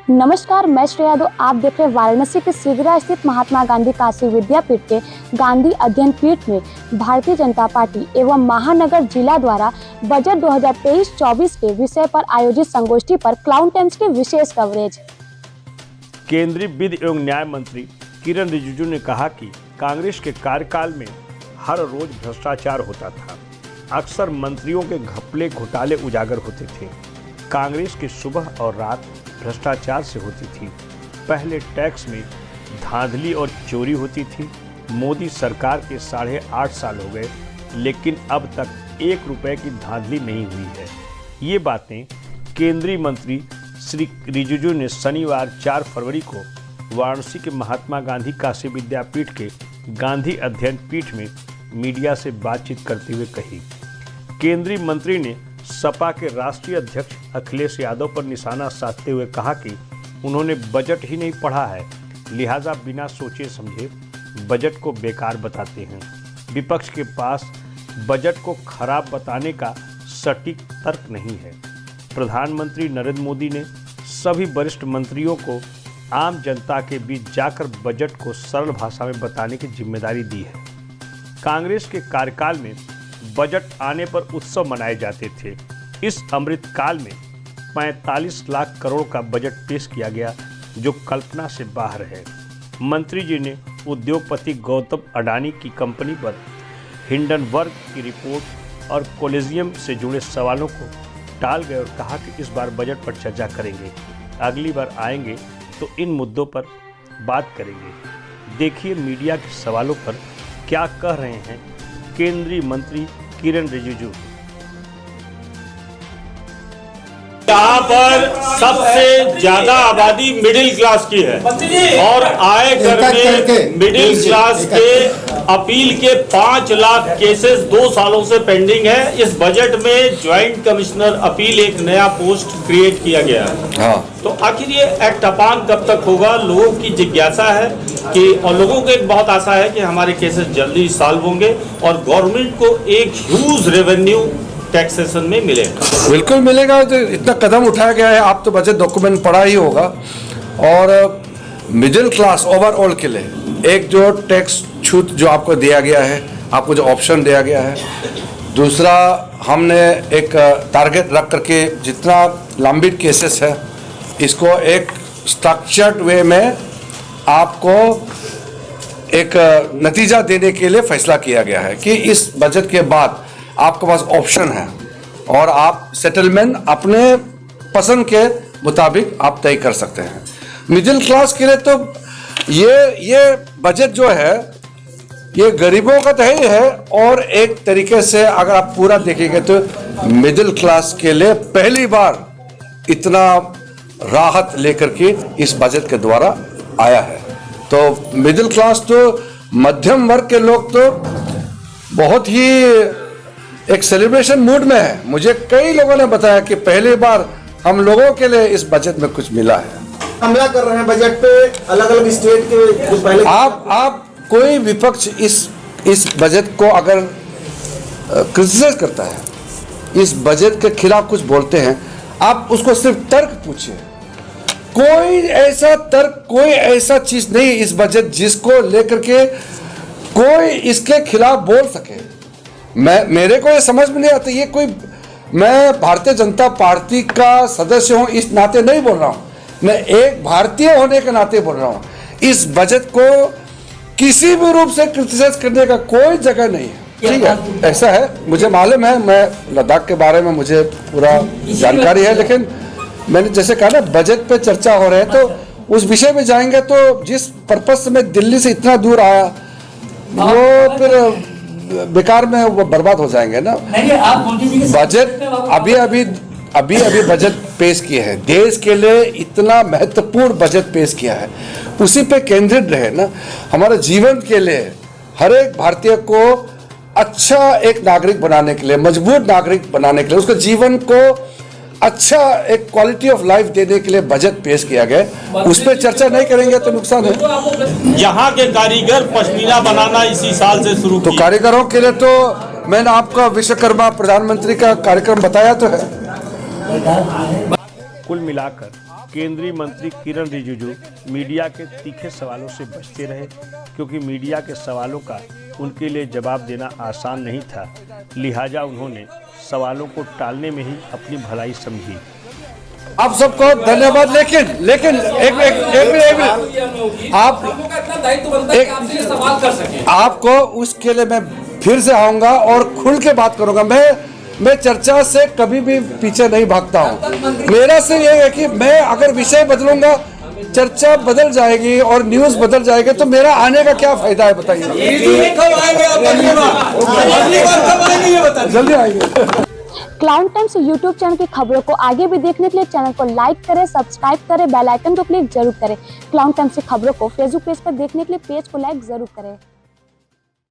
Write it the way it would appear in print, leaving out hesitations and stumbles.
नमस्कार, मैं श्रेया यादव। आप देख रहे हैं वाराणसी के सिगरा स्थित महात्मा गांधी काशी विद्यापीठ के गांधी अध्ययन पीठ में भारतीय जनता पार्टी एवं महानगर जिला द्वारा बजट 2023-24 के विषय पर आयोजित संगोष्ठी पर क्लाउन टाइम्स की विशेष कवरेज। केंद्रीय विधि एवं न्याय मंत्री किरण रिजिजू ने कहा कि कांग्रेस के कार्यकाल में हर रोज भ्रष्टाचार होता था। अक्सर मंत्रियों के घपले घोटाले उजागर होते थे। कांग्रेस की सुबह और रात भ्रष्टाचार से होती थी। पहले टैक्स में धांधली और चोरी होती थी। मोदी सरकार के 8.5 साल हो गए, लेकिन अब तक 1 रुपए की धांधली नहीं हुई है। ये बातें केंद्रीय मंत्री श्री रिजिजू ने शनिवार 4 फरवरी को वाराणसी के महात्मा गांधी काशी विद्यापीठ के गांधी अध्ययन पीठ में मीडिया से बातचीत करते हुए कही। केंद्रीय मंत्री ने सपा के राष्ट्रीय अध्यक्ष अखिलेश यादव पर निशाना साधते हुए कहा कि उन्होंने बजट ही नहीं पढ़ा है, लिहाजा बिना सोचे समझे बजट को बेकार बताते हैं। विपक्ष के पास बजट को खराब बताने का सटीक तर्क नहीं है। प्रधानमंत्री नरेंद्र मोदी ने सभी वरिष्ठ मंत्रियों को आम जनता के बीच जाकर बजट को सरल भाषा में बताने की जिम्मेदारी दी है। कांग्रेस के कार्यकाल में बजट आने पर उत्सव मनाए जाते थे। इस अमृत काल में 45 लाख करोड़ का बजट पेश किया गया, जो कल्पना से बाहर है। मंत्री जी ने उद्योगपति गौतम अडानी की कंपनी पर हिंडनबर्ग की रिपोर्ट और कॉलेजियम से जुड़े सवालों को टाल गए और कहा कि इस बार बजट पर चर्चा करेंगे, अगली बार आएंगे तो इन मुद्दों पर बात करेंगे। देखिए मीडिया के सवालों पर क्या कह रहे हैं केंद्रीय मंत्री किरण रिजिजू। यहाँ पर सबसे ज्यादा आबादी मिडिल क्लास की है और आय कर में मिडिल क्लास के अपील के 5 लाख केसेस 2 सालों से पेंडिंग है। इस बजट में ज्वाइंट कमिश्नर अपील एक नया पोस्ट क्रिएट किया गया है। तो आखिर ये एक्ट अपान कब तक होगा, लोगों की जिज्ञासा है कि, और लोगों को एक बहुत आशा है कि हमारे केसेस जल्दी सॉल्व होंगे और गवर्नमेंट को एक ह्यूज रेवेन्यू टैक्सेशन में मिलेगा। बिल्कुल मिलेगा। तो इतना कदम उठाया गया है, आप तो बजट डॉक्यूमेंट पढ़ा ही होगा। और मिडिल क्लास ओवरऑल के लिए एक जो टैक्स छूट जो आपको दिया गया है, आपको जो ऑप्शन दिया गया है। दूसरा, हमने एक टारगेट रख करके जितना लंबित केसेस है इसको एक स्ट्रक्चर्ड वे में आपको एक नतीजा देने के लिए फैसला किया गया है कि इस बजट के बाद आपके पास ऑप्शन है और आप सेटलमेंट अपने पसंद के मुताबिक आप तय कर सकते हैं। मिडिल क्लास के लिए तो ये बजट जो है ये गरीबों का तो ही है, और एक तरीके से अगर आप पूरा देखेंगे तो मिडिल क्लास के लिए पहली बार इतना राहत लेकर के इस बजट के द्वारा आया है। तो मिडिल क्लास तो मध्यम वर्ग के लोग तो बहुत ही एक सेलिब्रेशन मूड में है। मुझे कई लोगों ने बताया कि पहली बार हम लोगों के लिए इस बजट में कुछ मिला है। हमला कर रहे हैं बजट पे अलग अलग स्टेट के जो पहले आप कोई विपक्ष इस बजट को अगर क्रिटिसाइज करता है, इस बजट के खिलाफ कुछ बोलते हैं, आप उसको सिर्फ तर्क पूछिए। कोई ऐसा तर्क, कोई ऐसा चीज नहीं इस बजट जिसको लेकर के कोई इसके खिलाफ बोल सके। मेरे को ये समझ में नहीं आता। ये कोई, मैं भारतीय जनता पार्टी का सदस्य हूं इस नाते नहीं बोल रहा हूं, मैं एक भारतीय होने के नाते बोल रहा हूं। इस बजट को किसी भी रूप से क्रिटिसाइज करने का कोई जगह नहीं है। ठीक है, ऐसा है, मुझे मालूम है, मैं लद्दाख के बारे में मुझे पूरा जानकारी है, लेकिन मैंने जैसे कहा ना बजट पे चर्चा हो रहा है तो उस विषय में जाएंगे तो जिस पर्पज से मैं दिल्ली से इतना दूर आया वो फिर बेकार में वो बर्बाद हो जाएंगे ना। बजट अभी बजट पेश किए हैं, देश के लिए इतना महत्वपूर्ण बजट पेश किया है, उसी पे केंद्रित रहे ना। हमारे जीवन के लिए हर एक भारतीय को अच्छा एक नागरिक बनाने के लिए, मजबूत नागरिक बनाने के लिए, उसके जीवन को अच्छा एक क्वालिटी ऑफ लाइफ देने के लिए बजट पेश किया गया। उस पर चर्चा नहीं करेंगे तो नुकसान है। यहाँ के कारीगर पश्मीना बनाना इसी साल से शुरू तो कारीगरों के लिए तो मैंने आपका विश्वकर्मा प्रधानमंत्री का कार्यक्रम बताया तो है। कुल मिलाकर केंद्रीय मंत्री किरण रिजिजू मीडिया के तीखे सवालों से बचते रहे, क्योंकि मीडिया के सवालों का उनके लिए जवाब देना आसान नहीं था। लिहाजा उन्होंने सवालों को टालने में ही अपनी भलाई समझी। आप सबको धन्यवाद। लेकिन आपको उसके लिए मैं फिर से आऊंगा और खुल के बात करूंगा। मैं चर्चा से कभी भी पीछे नहीं भागता हूं। मेरा से ये है कि मैं अगर विषय बदलूंगा, चर्चा बदल जाएगी और न्यूज बदल जाएगी, तो मेरा आने का क्या फायदा है बताइए। जल्दी आएंगे। क्लाउन टाइम्स यूट्यूब चैनल की खबरों को आगे भी देखने के लिए चैनल को लाइक करें, सब्सक्राइब करें, बेल आइकन को क्लिक जरूर करें। क्लाउन टाइम्स की खबरों को फेसबुक पेज पर देखने के लिए पेज को लाइक जरूर करें।